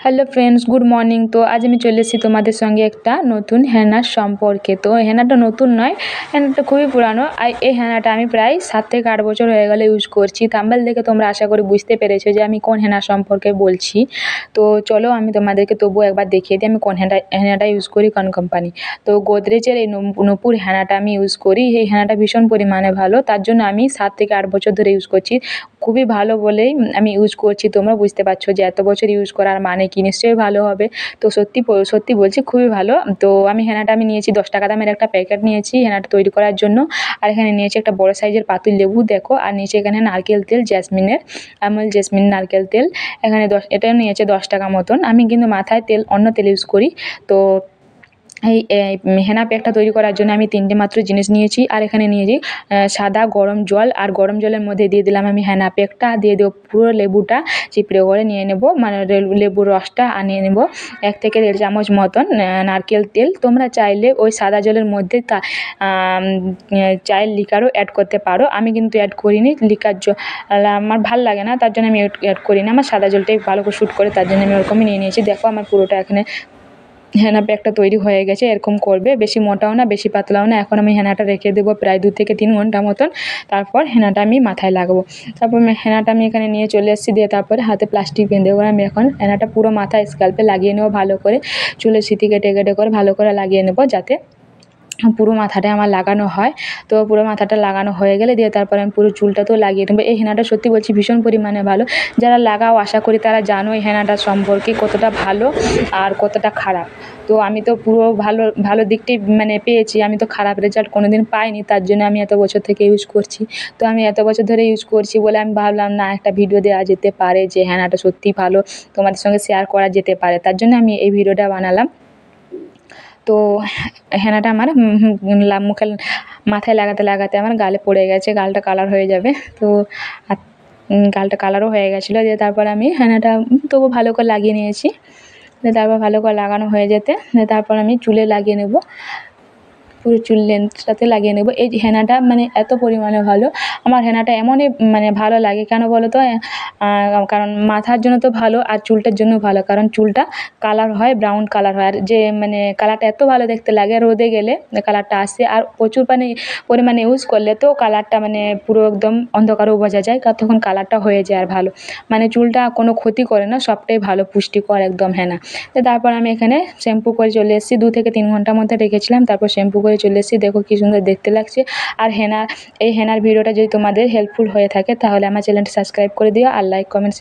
Hello friends, good morning. তো আজ আমি চলে এসেছি তোমাদের সঙ্গে একটা নতুন হেনার সম্পর্কে। তো হেনাটা নতুন নয়, হেনাটা খুবই পুরানো। আর এই হেনাটা আমি প্রায় 7 থেকে 8 বছর হয়ে গেলে ইউজ করছি। থাম্বনেল দেখে তোমরা আশা করি বুঝতে পেরেছো যে আমি কোন হেনা সম্পর্কে বলছি। তো চলো আমি তোমাদেরকে তবুও একবার দেখিয়ে দিই আমি কোন হেনাটা ইউজ করি, কোন কোম্পানি। তো গোদরেজের এই নূপুর হেনাটা আমি ইউজ করি। এই হেনাটা ভীষণ পরিমাণে ভালো, তার জন্য আমি 7 থেকে 8 বছর ধরে ইউজ করছি। খুবই ভালো বলেই আমি ইউজ করছি। তোমরা বুঝতে পারছো যে এত বছর ইউজ করার মানে কি, নিশ্চয়ই ভালো হবে। তো সত্যি বলছি খুবই ভালো। তো আমি হেনাটা নিয়েছি 10 টাকা দামের একটা প্যাকেট নিয়েছি হেনাটা তৈরি করার জন্য। আর এখানে নিয়েছি একটা বড় সাইজের পাতিল লেবু দেখো, আর নিচে এখানে নারকেল তেল, আমুল জেসমিন নারকেল তেল। এখানে এটাও নিয়েছে 10 টাকা মতন। আমি কিন্তু মাথায় অন্য তেল ইউজ করি। তো এই হেনা প্যাকটা তৈরি করার জন্য আমি 3টে মাত্র জিনিস নিয়েছি। আর এখানে নিয়েছি সাদা গরম জল, আর গরম জলের মধ্যে দিয়ে দিলাম আমি হেনা প্যাকটা, দিয়ে দেবো পুরো লেবুটা চিপড়ে করে নিয়ে নেব, মানে লেবুর রসটা নিয়ে নেব। 1 থেকে 1.5 চামচ মতন নারকেল তেল। তোমরা চাইলে ওই সাদা জলের মধ্যে চায়ের লিকারও অ্যাড করতে পারো। আমি কিন্তু অ্যাড করিনি, লিকার জল আমার ভাল লাগে না, তার জন্য আমি অ্যাড করি না। আমার সাদা জলটাই ভালো করে শ্যুট করে, তার জন্য আমি ওরকমই নিয়ে নিয়েছি। দেখো আমার পুরোটা এখানে হেনা প্যাকটা তৈরি হয়ে গেছে। এরকম করবে, বেশি মোটাও না বেশি পাতলাও না। এখন আমি হেনাটা রেখে দেবো প্রায় 2 থেকে 3 ঘন্টা মতন। তারপর হেনাটা আমি মাথায় লাগাবো। তারপর হেনাটা আমি এখানে নিয়ে চলে এসেছি, দিয়ে তারপরে হাতে প্লাস্টিক বেঁধে করে আমি এখন হেনাটা পুরো মাথায় স্ক্যাল্পে লাগিয়ে নেবো ভালো করে। চুলের সিঁথি কেটে কেটে করে ভালো করে লাগিয়ে নেবো, যাতে পুরো মাথাটা আমার লাগানো হয়। তো পুরো মাথাটা লাগানো হয়ে গেলে দিয়ে তারপরে আমি পুরো চুলটাতেও লাগিয়ে নেবো। এই হেনাটা সত্যি বলছি ভীষণ পরিমাণে ভালো। যারা লাগাও আশা করি তারা জানো এই হেনাটা সম্পর্কে কতটা ভালো আর কতটা খারাপ। তো আমি তো পুরো ভালো দিকটাই পেয়েছি। আমি তো খারাপ রেজাল্ট কোনোদিন পাইনি, তার জন্য আমি এত বছর থেকে ইউজ করছি। তো আমি এত বছর ধরে ইউজ করছি বলে আমি ভাবলাম না, একটা ভিডিও দেওয়া যেতে পারে যে হেনাটা সত্যিই ভালো, তোমাদের সঙ্গে শেয়ার করা যেতে পারে। তার জন্য আমি এই ভিডিওটা বানালাম। তো হেনাটা আমার মুখে মাথায় লাগাতে লাগাতে আমার গালে পড়ে গেছে, গালটা কালার হয়ে যাবে। তো গালটা কালারও হয়ে গেছিলো। দিয়ে তারপর আমি হেনাটা তবু ভালো করে লাগিয়ে নিয়েছি। দিয়ে তারপর ভালো করে লাগানো হয়ে যেতে তারপর আমি চুলে লাগিয়ে নেব, পুরো চুল লেন্থটাতে লাগিয়ে নেব। এই হেনাটা এত পরিমাণে ভালো। আমার হেনাটা এমনই ভালো লাগে, কেন বলো তো? কারণ মাথার জন্য তো ভালো, আর চুলটার জন্য ভালো। কারণ চুলটা কালার হয়, ব্রাউন কালার হয়। আর যে কালারটা এত ভালো দেখতে লাগে, রোদে গেলে কালারটা আসে। আর প্রচুর পরিমাণে ইউজ করলে তো কালারটা পুরো একদম অন্ধকারও বোঝা যায়, তখন কালারটা হয়ে যায় আর ভালো। চুলটা কোনো ক্ষতি করে না, সবটাই ভালো, পুষ্টিকর একদম হেনা। তো তারপর আমি এখানে শ্যাম্পু করে চলে এসেছি। 2 থেকে 3 ঘন্টার মধ্যে রেখেছিলাম, তারপর শ্যাম্পু করে চলে এসেছি। দেখো কি সুন্দর দেখতে লাগছে। আর এই হেনার ভিডিওটা যদি তোমাদের হেল্পফুল হয়ে থাকে তাহলে আমার চ্যানেলটা সাবস্ক্রাইব করে দিও, আর লাইক কমেন্ট